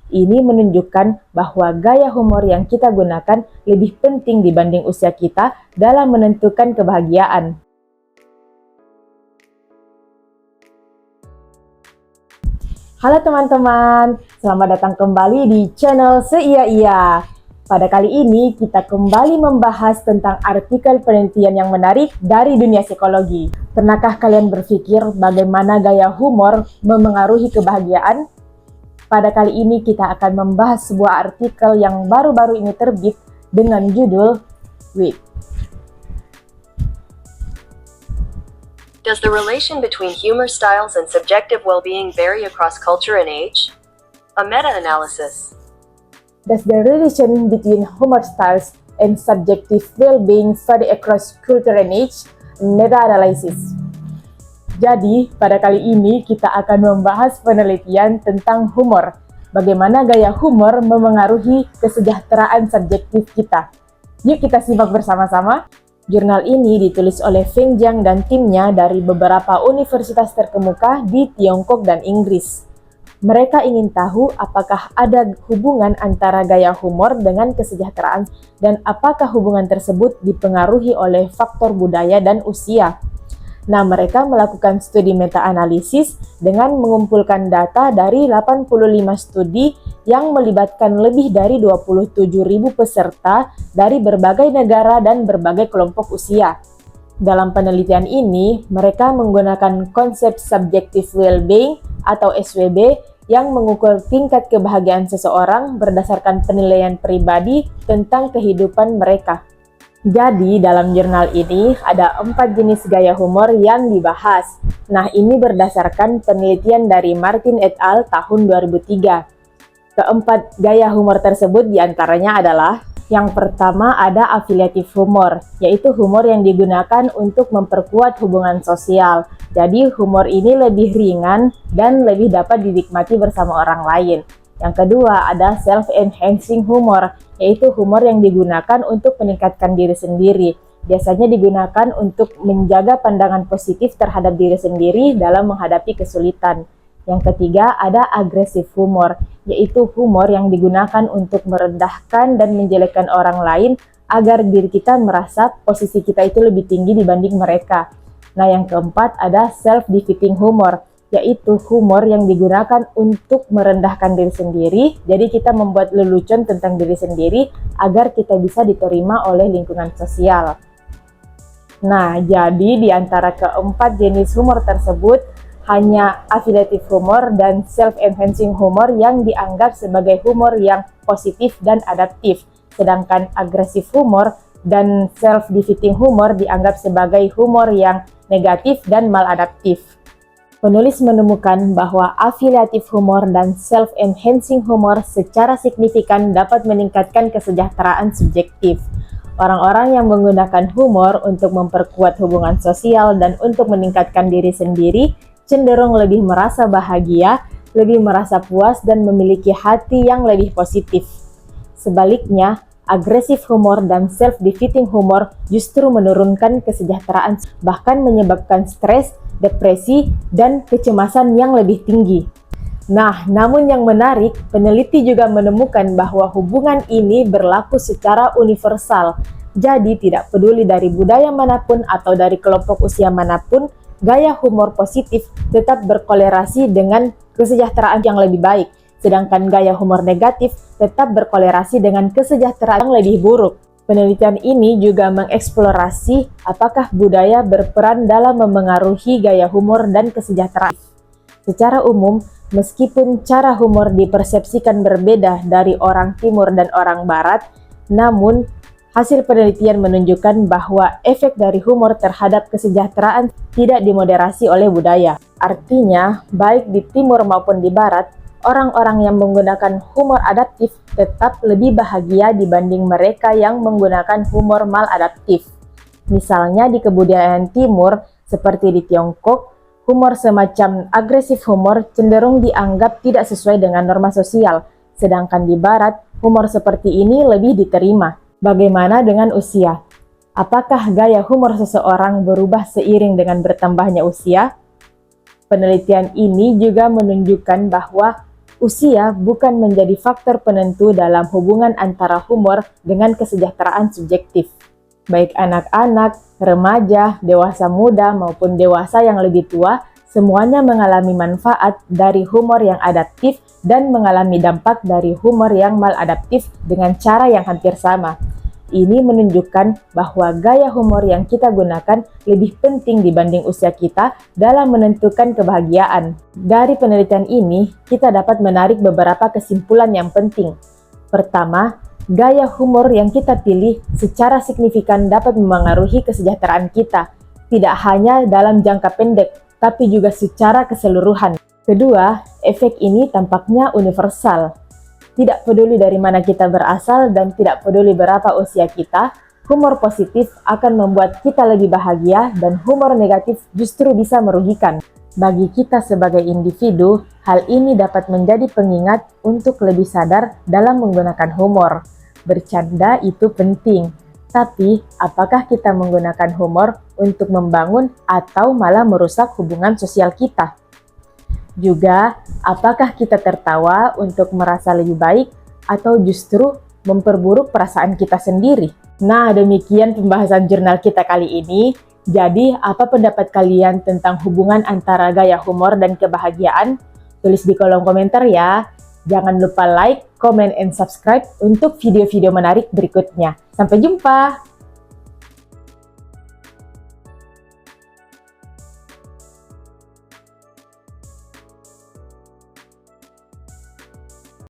Ini menunjukkan bahwa gaya humor yang kita gunakan lebih penting dibanding usia kita dalam menentukan kebahagiaan. Halo teman-teman, selamat datang kembali di channel Seia-Iya. Pada kali ini kita kembali membahas tentang artikel penelitian yang menarik dari dunia psikologi. Pernahkah kalian berpikir bagaimana gaya humor memengaruhi kebahagiaan? Pada kali ini kita akan membahas sebuah artikel yang baru-baru ini terbit dengan judul Wait. Does the relation between humor styles and subjective well-being vary across culture and age? A meta-analysis. Does the relation between humor styles and subjective well-being vary across culture and age? Meta-analysis. Jadi, pada kali ini kita akan membahas penelitian tentang humor. Bagaimana gaya humor memengaruhi kesejahteraan subjektif kita. Yuk kita simak bersama-sama. Jurnal ini ditulis oleh Feng Jiang dan timnya dari beberapa universitas terkemuka di Tiongkok dan Inggris. Mereka ingin tahu apakah ada hubungan antara gaya humor dengan kesejahteraan dan apakah hubungan tersebut dipengaruhi oleh faktor budaya dan usia. Nah, mereka melakukan studi meta-analisis dengan mengumpulkan data dari 85 studi yang melibatkan lebih dari 27.000 peserta dari berbagai negara dan berbagai kelompok usia. Dalam penelitian ini, mereka menggunakan konsep Subjective Well-Being atau SWB yang mengukur tingkat kebahagiaan seseorang berdasarkan penilaian pribadi tentang kehidupan mereka. Jadi, dalam jurnal ini ada 4 jenis gaya humor yang dibahas. Nah, ini berdasarkan penelitian dari Martin et al. Tahun 2003. Keempat gaya humor tersebut diantaranya adalah yang pertama ada affiliative humor, yaitu humor yang digunakan untuk memperkuat hubungan sosial. Jadi, humor ini lebih ringan dan lebih dapat dinikmati bersama orang lain. Yang kedua ada self-enhancing humor, yaitu humor yang digunakan untuk meningkatkan diri sendiri. Biasanya digunakan untuk menjaga pandangan positif terhadap diri sendiri dalam menghadapi kesulitan. Yang ketiga ada aggressive humor, yaitu humor yang digunakan untuk merendahkan dan menjelekkan orang lain agar diri kita merasa posisi kita itu lebih tinggi dibanding mereka. Nah, yang keempat ada self-defeating humor, yaitu humor yang digunakan untuk merendahkan diri sendiri. Jadi kita membuat lelucon tentang diri sendiri agar kita bisa diterima oleh lingkungan sosial. Nah, jadi di antara keempat jenis humor tersebut, hanya affiliative humor dan self-enhancing humor yang dianggap sebagai humor yang positif dan adaptif. Sedangkan aggressive humor dan self-defeating humor dianggap sebagai humor yang negatif dan maladaptif. Penulis menemukan bahwa affiliative humor dan self-enhancing humor secara signifikan dapat meningkatkan kesejahteraan subjektif. Orang-orang yang menggunakan humor untuk memperkuat hubungan sosial dan untuk meningkatkan diri sendiri cenderung lebih merasa bahagia, lebih merasa puas, dan memiliki hati yang lebih positif. Sebaliknya, agresif humor dan self-defeating humor justru menurunkan kesejahteraan, bahkan menyebabkan stres, depresi, dan kecemasan yang lebih tinggi. Nah, namun yang menarik, peneliti juga menemukan bahwa hubungan ini berlaku secara universal. Jadi, tidak peduli dari budaya manapun atau dari kelompok usia manapun, gaya humor positif tetap berkolerasi dengan kesejahteraan yang lebih baik. Sedangkan gaya humor negatif tetap berkolerasi dengan kesejahteraan yang lebih buruk. Penelitian ini juga mengeksplorasi apakah budaya berperan dalam memengaruhi gaya humor dan kesejahteraan. Secara umum, meskipun cara humor dipersepsikan berbeda dari orang Timur dan orang Barat, namun hasil penelitian menunjukkan bahwa efek dari humor terhadap kesejahteraan tidak dimoderasi oleh budaya. Artinya, baik di Timur maupun di Barat, orang-orang yang menggunakan humor adaptif tetap lebih bahagia dibanding mereka yang menggunakan humor maladaptif. Misalnya di kebudayaan Timur, seperti di Tiongkok, humor semacam agresif humor cenderung dianggap tidak sesuai dengan norma sosial, sedangkan di Barat, humor seperti ini lebih diterima. Bagaimana dengan usia? Apakah gaya humor seseorang berubah seiring dengan bertambahnya usia? Penelitian ini juga menunjukkan bahwa Usia bukan menjadi faktor penentu dalam hubungan antara humor dengan kesejahteraan subjektif. Baik anak-anak, remaja, dewasa muda, maupun dewasa yang lebih tua, semuanya mengalami manfaat dari humor yang adaptif dan mengalami dampak dari humor yang maladaptif dengan cara yang hampir sama. Ini menunjukkan bahwa gaya humor yang kita gunakan lebih penting dibanding usia kita dalam menentukan kebahagiaan. Dari penelitian ini, kita dapat menarik beberapa kesimpulan yang penting. Pertama, gaya humor yang kita pilih secara signifikan dapat memengaruhi kesejahteraan kita, tidak hanya dalam jangka pendek, tapi juga secara keseluruhan. Kedua, efek ini tampaknya universal. Tidak peduli dari mana kita berasal dan tidak peduli berapa usia kita, humor positif akan membuat kita lebih bahagia dan humor negatif justru bisa merugikan. Bagi kita sebagai individu, hal ini dapat menjadi pengingat untuk lebih sadar dalam menggunakan humor. Bercanda itu penting, tapi apakah kita menggunakan humor untuk membangun atau malah merusak hubungan sosial kita? Juga, apakah kita tertawa untuk merasa lebih baik atau justru memperburuk perasaan kita sendiri? Nah, demikian pembahasan jurnal kita kali ini. Jadi, apa pendapat kalian tentang hubungan antara gaya humor dan kebahagiaan? Tulis di kolom komentar ya. Jangan lupa like, comment, and subscribe untuk video-video menarik berikutnya. Sampai jumpa!